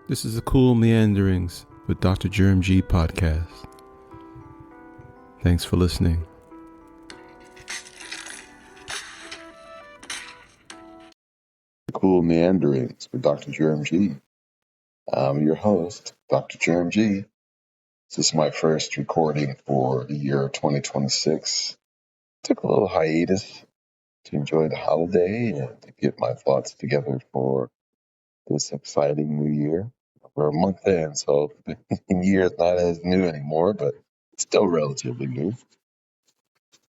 This is the Cool Meanderings with Dr. Germ G podcast. Thanks for listening. Cool Meanderings with Dr. Germ G. I'm your host, Dr. Germ G. This is my first recording for the year 2026. Took a little hiatus to enjoy the holiday and to get my thoughts together for this exciting new year. We're a month in, so the year is not as new anymore, but still relatively new.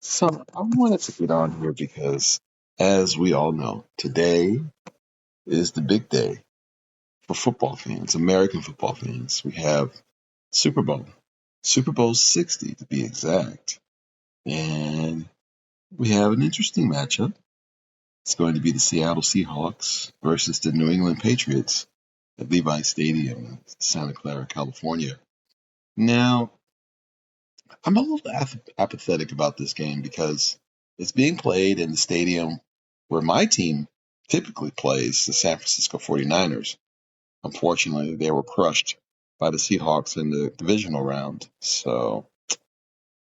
So I wanted to get on here because, as we all know, today is the big day for football fans, American football fans. We have Super Bowl 60 to be exact. And we have an interesting matchup. It's going to be the Seattle Seahawks versus the New England Patriots at Levi Stadium in Santa Clara, California. Now, I'm a little apathetic about this game because it's being played in the stadium where my team typically plays, the San Francisco 49ers. Unfortunately, they were crushed by the Seahawks in the divisional round. So,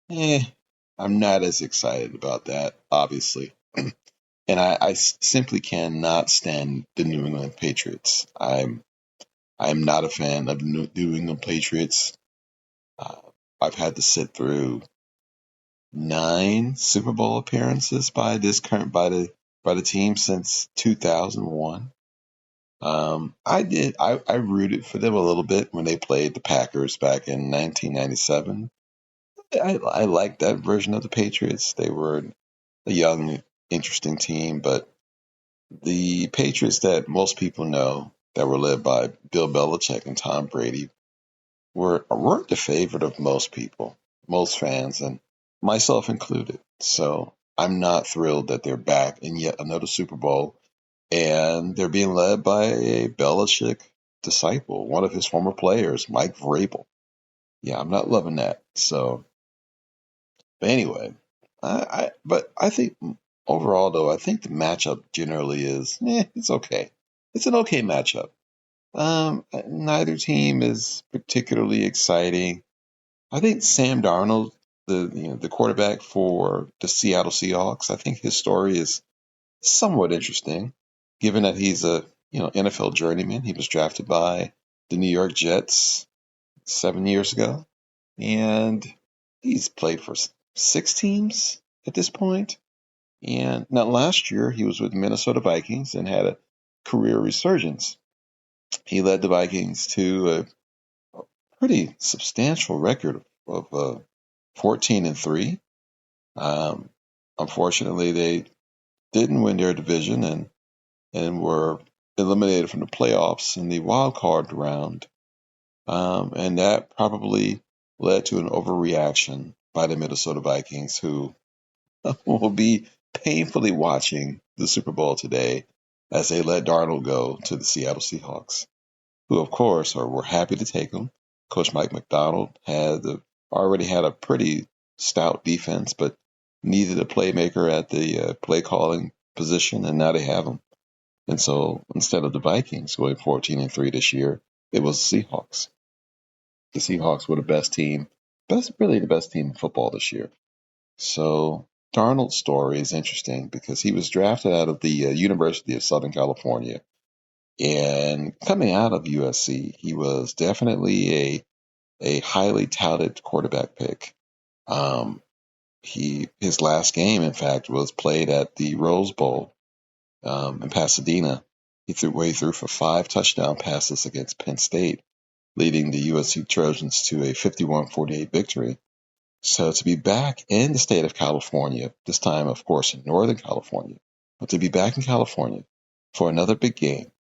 I'm not as excited about that, obviously. And I simply cannot stand the New England Patriots. I'm not a fan of the New England Patriots. I've had to sit through 9 Super Bowl appearances by the team since 2001. I rooted for them a little bit when they played the Packers back in 1997. I liked that version of the Patriots. They were a young, interesting team, but the Patriots that most people know, that were led by Bill Belichick and Tom Brady, weren't the favorite of most people, most fans, and myself included. So I'm not thrilled that they're back in yet another Super Bowl, and they're being led by a Belichick disciple, one of his former players, Mike Vrabel. Yeah, I'm not loving that. So, but anyway, but I think overall, though, I think the matchup generally is, it's okay. It's an okay matchup. Neither team is particularly exciting. I think Sam Darnold, the quarterback for the Seattle Seahawks, I think his story is somewhat interesting, given that he's a NFL journeyman. He was drafted by the New York Jets 7 years ago, and he's played for 6 teams at this point. And now last year he was with the Minnesota Vikings and had a career resurgence. He led the Vikings to a pretty substantial record of 14-3. Unfortunately, they didn't win their division and were eliminated from the playoffs in the wild card round. And that probably led to an overreaction by the Minnesota Vikings, who will be painfully watching the Super Bowl today as they let Darnold go to the Seattle Seahawks, who, of course, were happy to take him. Coach Mike McDonald already had a pretty stout defense, but needed a playmaker at the play calling position, and now they have him. And so instead of the Vikings going 14-3 this year, it was the Seahawks. The Seahawks were the best team, really the best team in football this year. So Darnold's story is interesting because he was drafted out of the University of Southern California. And coming out of USC, he was definitely a highly touted quarterback pick. His last game, in fact, was played at the Rose Bowl in Pasadena. He threw for 5 touchdown passes against Penn State, leading the USC Trojans to a 51-48 victory. So to be back in the state of California, this time, of course, in Northern California, but to be back in California for another big game,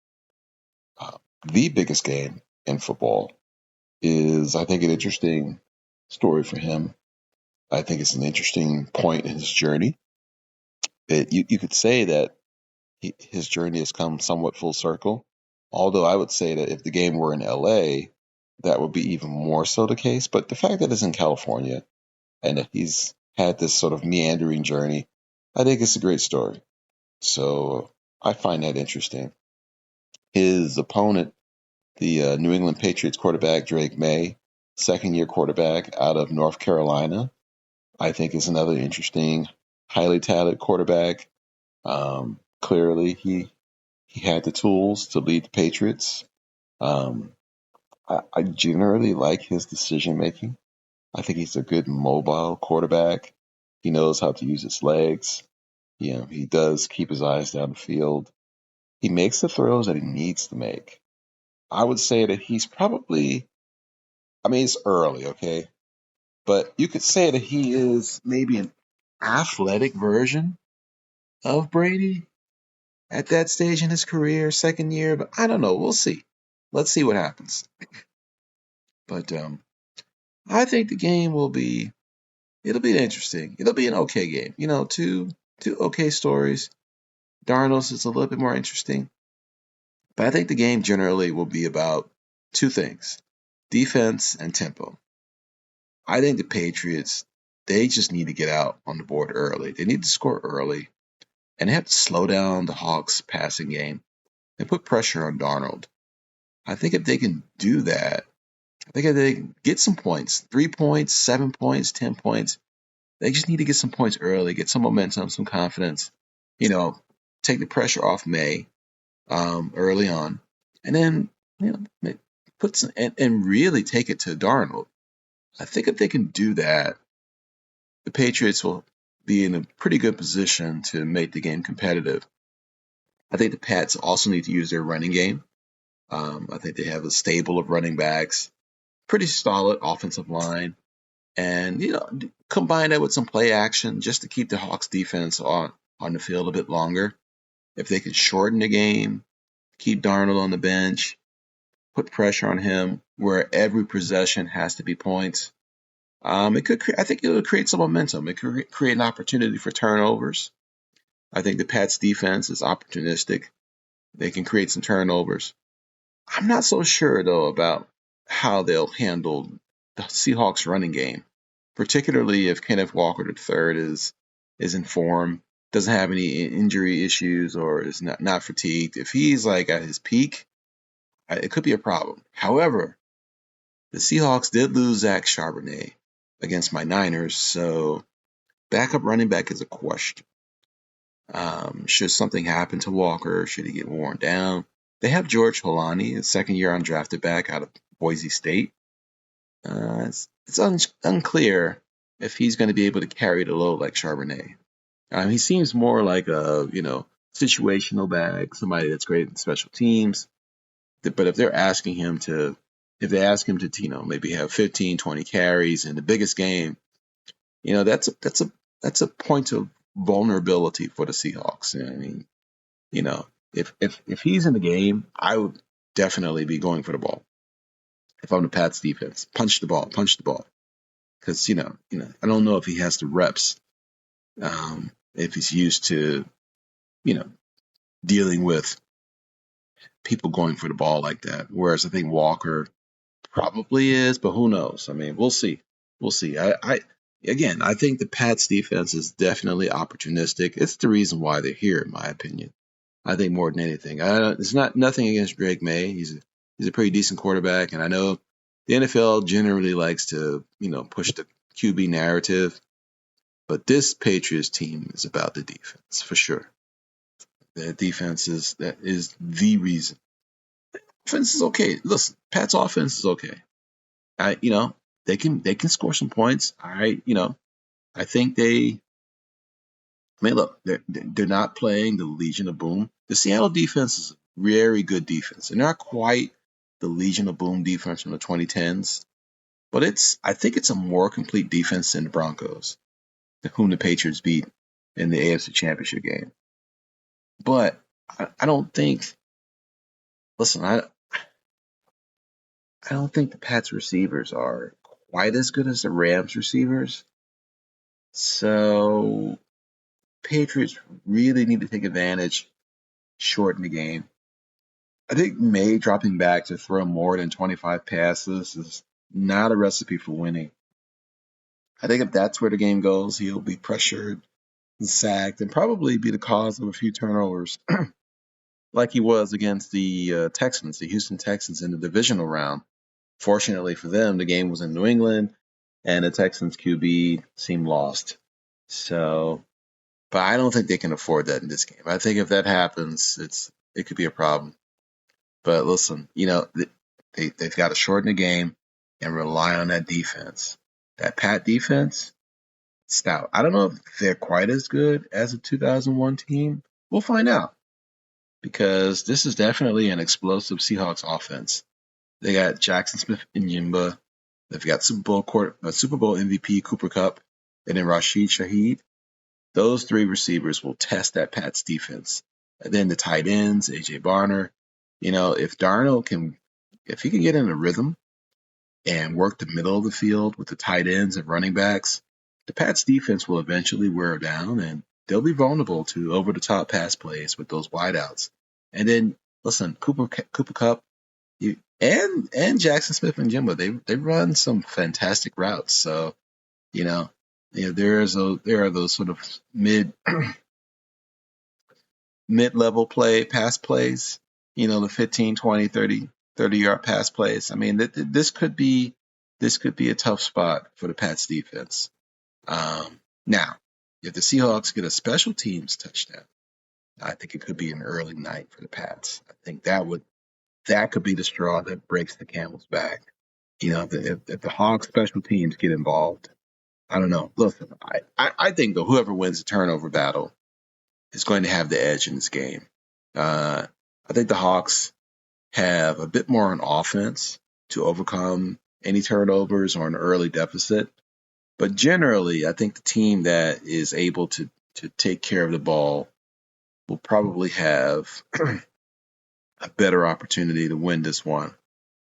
the biggest game in football, is, I think, an interesting story for him. I think it's an interesting point in his journey. You could say that his journey has come somewhat full circle, although I would say that if the game were in LA, that would be even more so the case. But the fact that it's in California and that he's had this sort of meandering journey, I think it's a great story. So I find that interesting. His opponent The New England Patriots quarterback, Drake May, second-year quarterback out of North Carolina, I think is another interesting, highly talented quarterback. Clearly, he had the tools to lead the Patriots. Um, I generally like his decision making. I think he's a good mobile quarterback. He knows how to use his legs. He does keep his eyes down the field. He makes the throws that he needs to make. I would say that he's probably, I mean, it's early, okay? But you could say that he is maybe an athletic version of Brady at that stage in his career, second year. But I don't know. We'll see. Let's see what happens. But I think the game it'll be interesting. It'll be an okay game. Two okay stories. Darnold's is a little bit more interesting. But I think the game generally will be about two things: defense and tempo. I think the Patriots, they just need to get out on the board early. They need to score early, and they have to slow down the Hawks' passing game and put pressure on Darnold. I think if they can do that, I think if they can get some points, 3 points, 7 points, 10 points, they just need to get some points early, get some momentum, some confidence, you know, take the pressure off May early on, and then, put some, and really take it to Darnold. I think if they can do that, the Patriots will be in a pretty good position to make the game competitive. I think the Pats also need to use their running game. I think they have a stable of running backs, pretty solid offensive line, and combine that with some play action just to keep the Hawks defense on the field a bit longer. If they could shorten the game, keep Darnold on the bench, put pressure on him where every possession has to be points. I think it would create some momentum. It could create an opportunity for turnovers. I think the Pats defense is opportunistic. They can create some turnovers. I'm not so sure though about how they'll handle the Seahawks running game, particularly if Kenneth Walker III is in form, doesn't have any injury issues, or is not fatigued. If he's like at his peak, it could be a problem. However, the Seahawks did lose Zach Charbonnet against my Niners, so backup running back is a question. Should something happen to Walker? Should he get worn down? They have George Holani, a second-year undrafted back out of Boise State. It's unclear if he's going to be able to carry the load like Charbonnet. He seems more like a situational back, somebody that's great in special teams. But if they ask him to maybe have 15, 20 carries in the biggest game, that's a point of vulnerability for the Seahawks. I mean, if he's in the game, I would definitely be going for the ball. If I'm the Pats defense, punch the ball, because I don't know if he has the reps, if he's used to dealing with people going for the ball like that. Whereas I think Walker probably is, but who knows? I mean, we'll see. We'll see. I think the Pats defense is definitely opportunistic. It's the reason why they're here, in my opinion. I think more than anything. It's nothing against Drake May. He's a pretty decent quarterback, and I know the NFL generally likes to push the QB narrative, but this Patriots team is about the defense for sure. The defense is the reason. Offense is okay. Listen, Pat's offense is okay. They can score some points. I think they. I mean, look, they're not playing the Legion of Boom. The Seattle defense is a very good defense. They're not quite the Legion of Boom defense from the 2010s, but I think it's a more complete defense than the Broncos, whom the Patriots beat in the AFC Championship game. But I don't think. Listen, I don't think the Pats receivers are quite as good as the Rams receivers. So Patriots really need to take advantage, shorten the game. I think May dropping back to throw more than 25 passes is not a recipe for winning. I think if that's where the game goes, he'll be pressured and sacked and probably be the cause of a few turnovers. like he was against the Texans, the Houston Texans in the divisional round. Fortunately for them, the game was in New England, and the Texans QB seemed lost. So, but I don't think they can afford that in this game. I think if that happens, it could be a problem. But listen, they've got to shorten the game and rely on that defense. That Pat defense, stout. I don't know if they're quite as good as a 2001 team. We'll find out because this is definitely an explosive Seahawks offense. They got Jackson Smith and Yimba. They've got Super Bowl MVP Cooper Kupp, and then Rashid Shaheed. Those three receivers will test that Pats defense. And then the tight ends, AJ Barner. If Darnold if he can get in a rhythm and work the middle of the field with the tight ends and running backs, the Pats defense will eventually wear down and they'll be vulnerable to over the top pass plays with those wideouts. And then listen, Cooper Kupp and Jackson Smith and Jimbo, they run some fantastic routes. So, there are those sort of mid-level pass plays, the 15, 20, 30 yard pass plays. I mean, this could be a tough spot for the Pats defense. Now, if the Seahawks get a special teams touchdown, I think it could be an early night for the Pats. I think that could be the straw that breaks the camel's back. If the Hawks special teams get involved, I don't know. Listen, I think that whoever wins the turnover battle is going to have the edge in this game. I think the Hawks have a bit more on offense to overcome any turnovers or an early deficit. But generally, I think the team that is able to take care of the ball will probably have a better opportunity to win this one.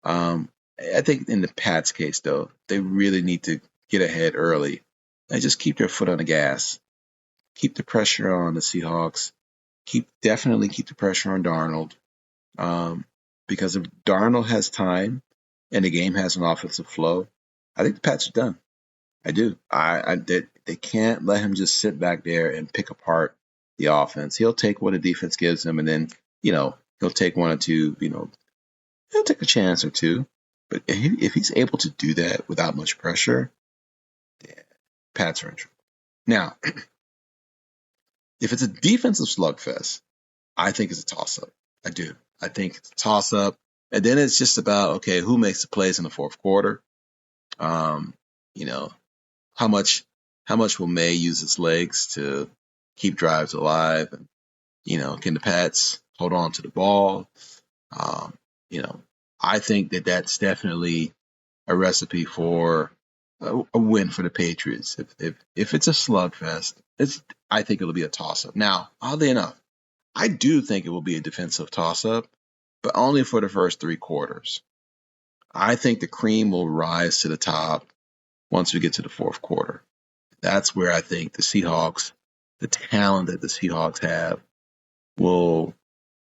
I think in the Pats case, though, they really need to get ahead early and just keep their foot on the gas. Keep the pressure on the Seahawks. Definitely keep the pressure on Darnold. Because if Darnold has time and the game has an offensive flow, I think the Pats are done. I do. They can't let him just sit back there and pick apart the offense. He'll take what the defense gives him, and then he'll take one or two. He'll take a chance or two. But if he's able to do that without much pressure, Pats are in trouble. Now, if it's a defensive slugfest, I think it's a toss-up. I do. I think it's a toss-up. And then it's just about, okay, who makes the plays in the fourth quarter? How much will May use his legs to keep drives alive? And, can the Pats hold on to the ball? I think that's definitely a recipe for a win for the Patriots. If it's a slugfest, I think it'll be a toss-up. Now, oddly enough, I do think it will be a defensive toss-up, but only for the first three quarters. I think the cream will rise to the top once we get to the fourth quarter. That's where I think the Seahawks, the talent that the Seahawks have, will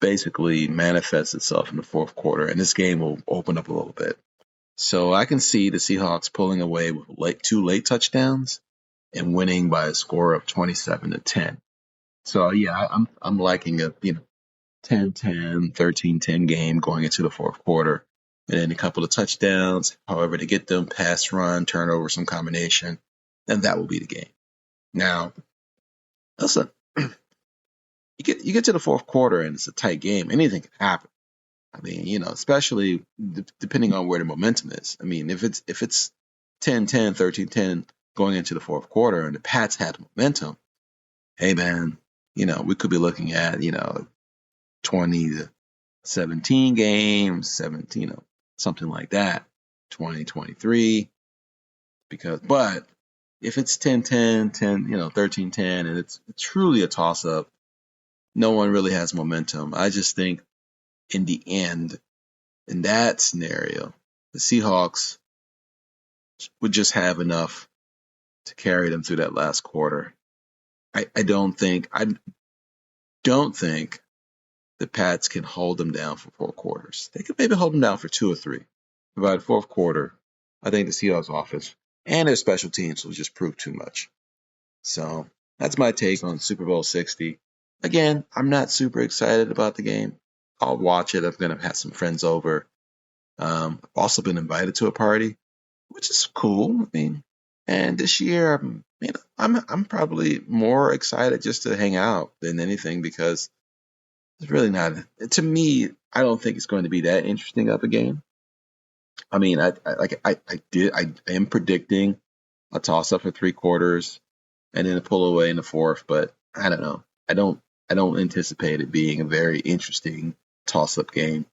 basically manifest itself in the fourth quarter, and this game will open up a little bit. So I can see the Seahawks pulling away with two late touchdowns and winning by a score of 27-10. So yeah, I'm liking a 10-10, 13-10 game going into the fourth quarter, and then a couple of touchdowns. However, to get them pass, run, turnover, some combination, and that will be the game. Now, listen, you get to the fourth quarter and it's a tight game. Anything can happen. I mean, especially depending on where the momentum is. I mean, if it's 10-10, 13-10 going into the fourth quarter and the Pats had momentum, hey man, we could be looking at 20-17 games, 17, something like that, 20-23. But if it's 10-10, 13-10, and it's truly a toss-up, no one really has momentum. I just think in the end, in that scenario, the Seahawks would just have enough to carry them through that last quarter. I don't think the Pats can hold them down for 4 quarters. They could maybe hold them down for 2 or 3. But by the fourth quarter, I think the Seahawks offense and their special teams will just prove too much. So that's my take on Super Bowl 60. Again, I'm not super excited about the game. I'll watch it. I'm gonna have some friends over. I've also been invited to a party, which is cool. I mean, and this year, I'm probably more excited just to hang out than anything because it's really not. To me, I don't think it's going to be that interesting of a game. I mean, I am predicting a toss up for three quarters and then a pull away in the fourth, but I don't know. I don't anticipate it being a very interesting toss up game.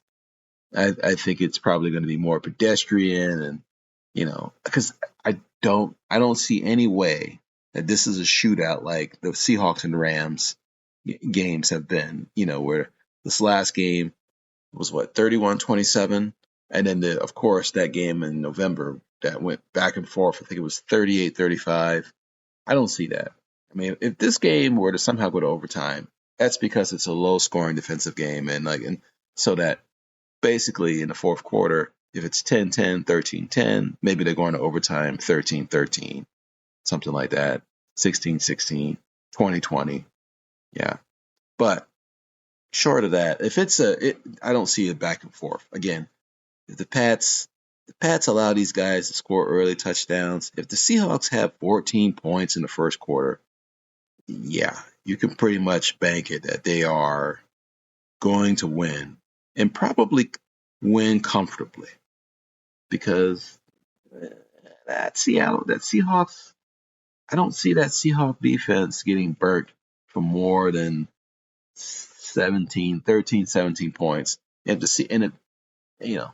I think it's probably going to be more pedestrian and because I don't see any way that this is a shootout like the Seahawks and Rams games have been, where this last game was what 31-27, and then of course that game in November that went back and forth. I think it was 38-35. I don't see that. I mean, if this game were to somehow go to overtime, that's because it's a low scoring defensive game and so that basically in the fourth quarter, if it's 10-10, 13-10, maybe they're going to overtime 13-13, something like that, 16-16, 20-20. Yeah. But short of that, if I don't see it back and forth. Again, if the Pats allow these guys to score early touchdowns, if the Seahawks have 14 points in the first quarter, yeah, you can pretty much bank it that they are going to win and probably win comfortably because that Seahawks, I don't see that Seahawk defense getting burnt for more than 17 points. And to see, and it, you know,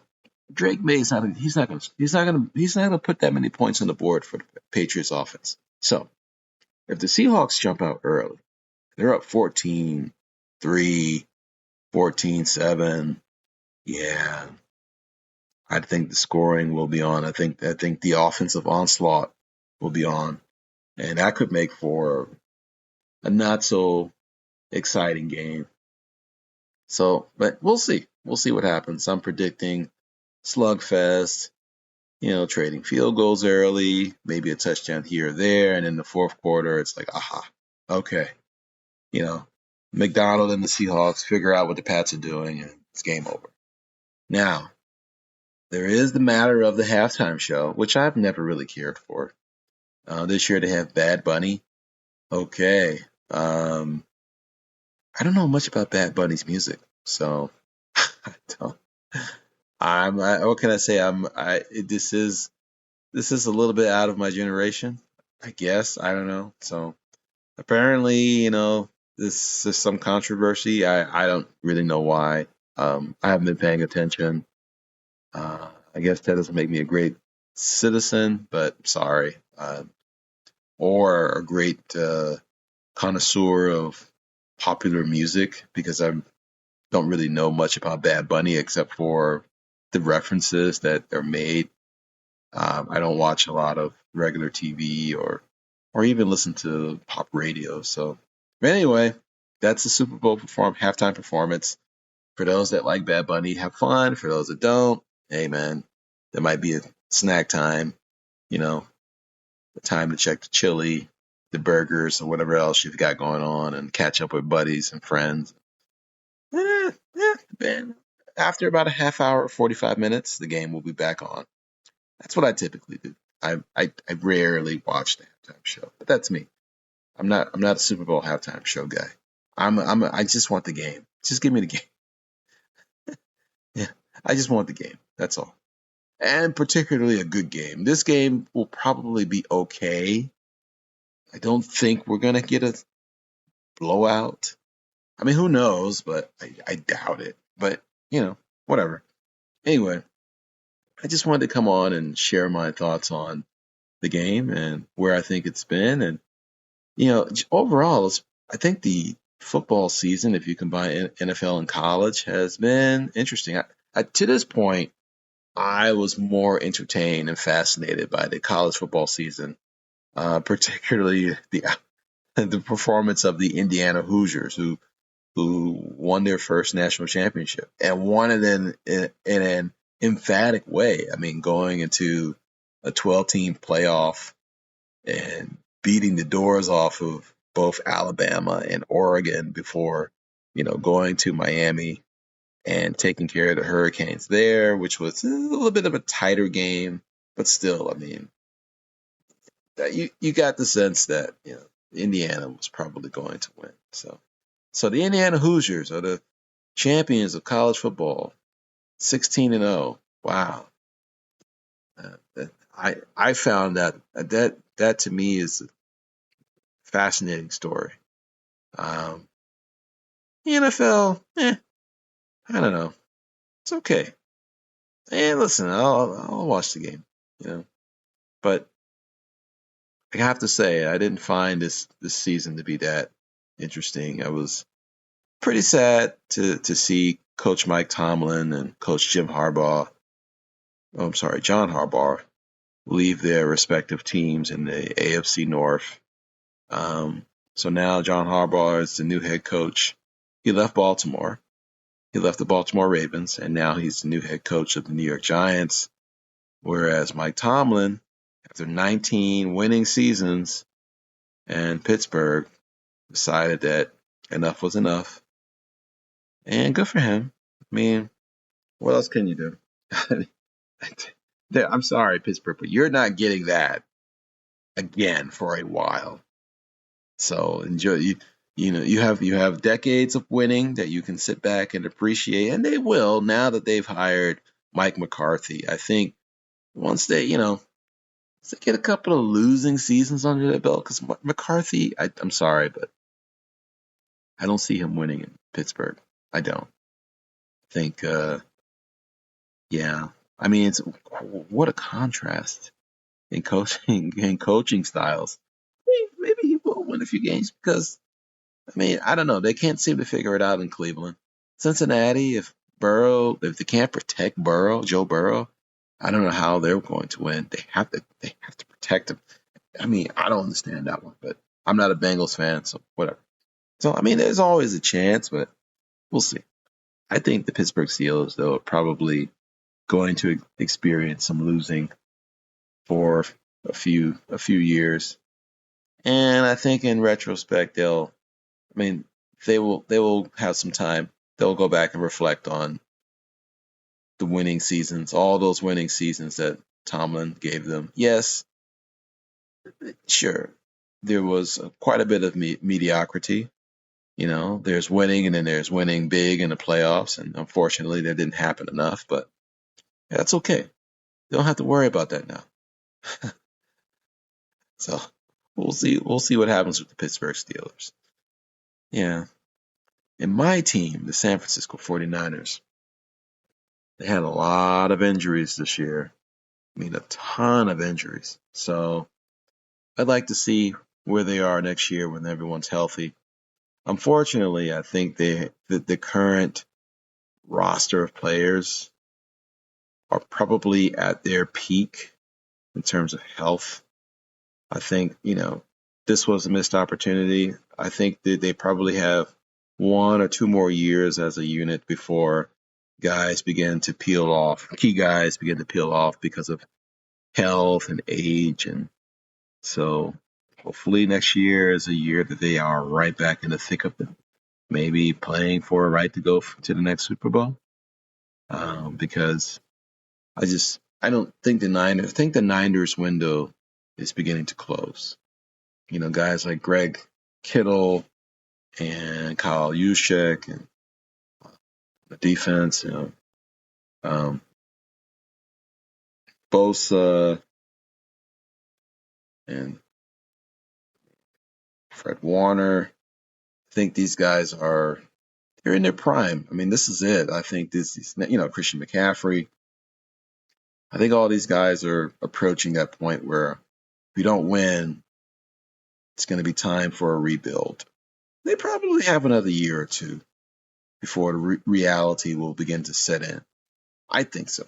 Drake May's he's not gonna put that many points on the board for the Patriots offense. So if the Seahawks jump out early, they're up 14-3, 14-7. Yeah, I think the scoring will be on. I think the offensive onslaught will be on, and that could make for a not so exciting game. So, but we'll see. We'll see what happens. I'm predicting slugfest, trading field goals early, maybe a touchdown here or there, and in the fourth quarter, it's like, aha, okay, McDonald and the Seahawks figure out what the Pats are doing, and it's game over. Now, there is the matter of the halftime show, which I've never really cared for. This year they have Bad Bunny. Okay. I don't know much about Bad Bunny's music, so I don't. What can I say? This is a little bit out of my generation, I guess. I don't know. So apparently, this is some controversy. I don't really know why. I haven't been paying attention. I guess that doesn't make me a great citizen, but sorry. Or a great connoisseur of popular music because I don't really know much about Bad Bunny except for the references that are made. I don't watch a lot of regular TV or even listen to pop radio. So, but anyway, that's the Super Bowl halftime performance. For those that like Bad Bunny, have fun. For those that don't, hey man, there might be a snack time. The time to check the chili, the burgers, or whatever else you've got going on, and catch up with buddies and friends. Man, after about a half hour, 45 minutes, the game will be back on. That's what I typically do. I rarely watch the halftime show, but that's me. I'm not a Super Bowl halftime show guy. I just want the game. Just give me the game. Yeah, I just want the game. That's all. And particularly a good game. This game will probably be okay. I don't think we're gonna get a blowout. I mean, who knows? But I doubt it. But whatever. Anyway, I just wanted to come on and share my thoughts on the game and where I think it's been. And, overall, I think the football season, if you combine NFL and college, has been interesting. To this point, I was more entertained and fascinated by the college football season, particularly the performance of the Indiana Hoosiers, who won their first national championship and won it in an emphatic way. I mean, going into a 12-team playoff and beating the doors off of both Alabama and Oregon before, going to Miami and taking care of the Hurricanes there, which was a little bit of a tighter game, but still, I mean, you got the sense that Indiana was probably going to win. So the Indiana Hoosiers are the champions of college football, 16-0. Wow. I found that to me is a fascinating story. The NFL, I don't know. It's okay. And listen, I'll watch the game, But I have to say, I didn't find this season to be that interesting. I was pretty sad to see Coach Mike Tomlin and Coach John Harbaugh leave their respective teams in the AFC North. So now John Harbaugh is the new head coach. He left Baltimore. He left the Baltimore Ravens, and now he's the new head coach of the New York Giants. Whereas Mike Tomlin, after 19 winning seasons in Pittsburgh, decided that enough was enough. And good for him. I mean, what else can you do? I'm sorry, Pittsburgh, but you're not getting that again for a while. So enjoy. You have decades of winning that you can sit back and appreciate, and they will now that they've hired Mike McCarthy. I think once they get a couple of losing seasons under their belt, because McCarthy, I'm sorry, but I don't see him winning in Pittsburgh. I don't think. Yeah, I mean, what a contrast in coaching styles. Maybe he will win a few games because, I mean, I don't know. They can't seem to figure it out in Cleveland. Cincinnati, if they can't protect Joe Burrow, I don't know how they're going to win. They have to protect him. I mean, I don't understand that one, but I'm not a Bengals fan, so whatever. So, I mean, there's always a chance, but we'll see. I think the Pittsburgh Steelers, though, are probably going to experience some losing for a few years. And I think in retrospect, they will have some time. They'll go back and reflect on the winning seasons, all those winning seasons that Tomlin gave them. Yes, sure, there was quite a bit of mediocrity. There's winning and then there's winning big in the playoffs. And unfortunately, that didn't happen enough, but that's okay. They don't have to worry about that now. So we'll see what happens with the Pittsburgh Steelers. Yeah. In my team, the San Francisco 49ers, they had a lot of injuries this year. I mean, a ton of injuries. So I'd like to see where they are next year when everyone's healthy. Unfortunately, I think the current roster of players are probably at their peak in terms of health. I think, this was a missed opportunity. I think that they probably have 1 or 2 more years as a unit before key guys begin to peel off because of health and age. And so hopefully next year is a year that they are right back in the thick of it, maybe playing for a right to go to the next Super Bowl. Because I don't think I think the Niners window is beginning to close. Guys like Greg Kittle and Kyle Juszczyk and the defense, Bosa and Fred Warner. I think these guys they're in their prime. I mean, this is it. I think this is, Christian McCaffrey. I think all these guys are approaching that point where if we don't win, it's going to be time for a rebuild. They probably have another year or two before the reality will begin to set in. I think so,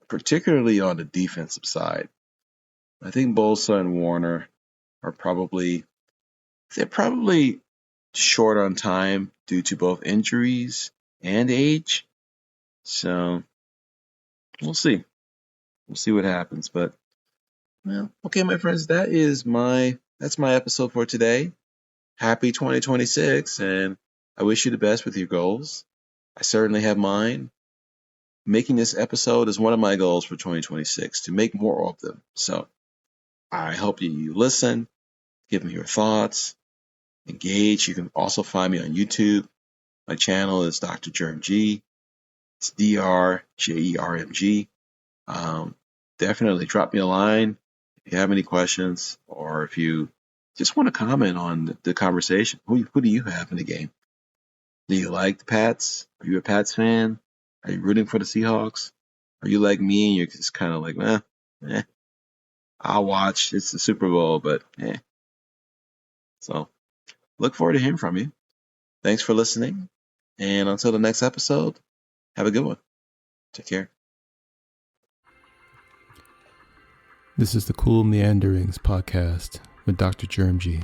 particularly on the defensive side. I think Bosa and Warner are probably short on time due to both injuries and age. So we'll see. We'll see what happens. But well, okay, my friends, that's my episode for today. happy 2026, and I wish you the best with your goals. I certainly have mine. Making this episode is one of my goals for 2026, to make more of them. So I hope you listen, give me your thoughts, engage. You can also find me on YouTube. My channel is Dr. Germ G. It's DRJERMG. Definitely drop me a line if you have any questions, or if you just want to comment on the conversation. Who do you have in the game? Do you like the Pats? Are you a Pats fan? Are you rooting for the Seahawks? Are you like me and you're just kind of like, I'll watch. It's the Super Bowl, but So look forward to hearing from you. Thanks for listening. And until the next episode, have a good one. Take care. This is the Cool Meanderings podcast with Dr. Germ G.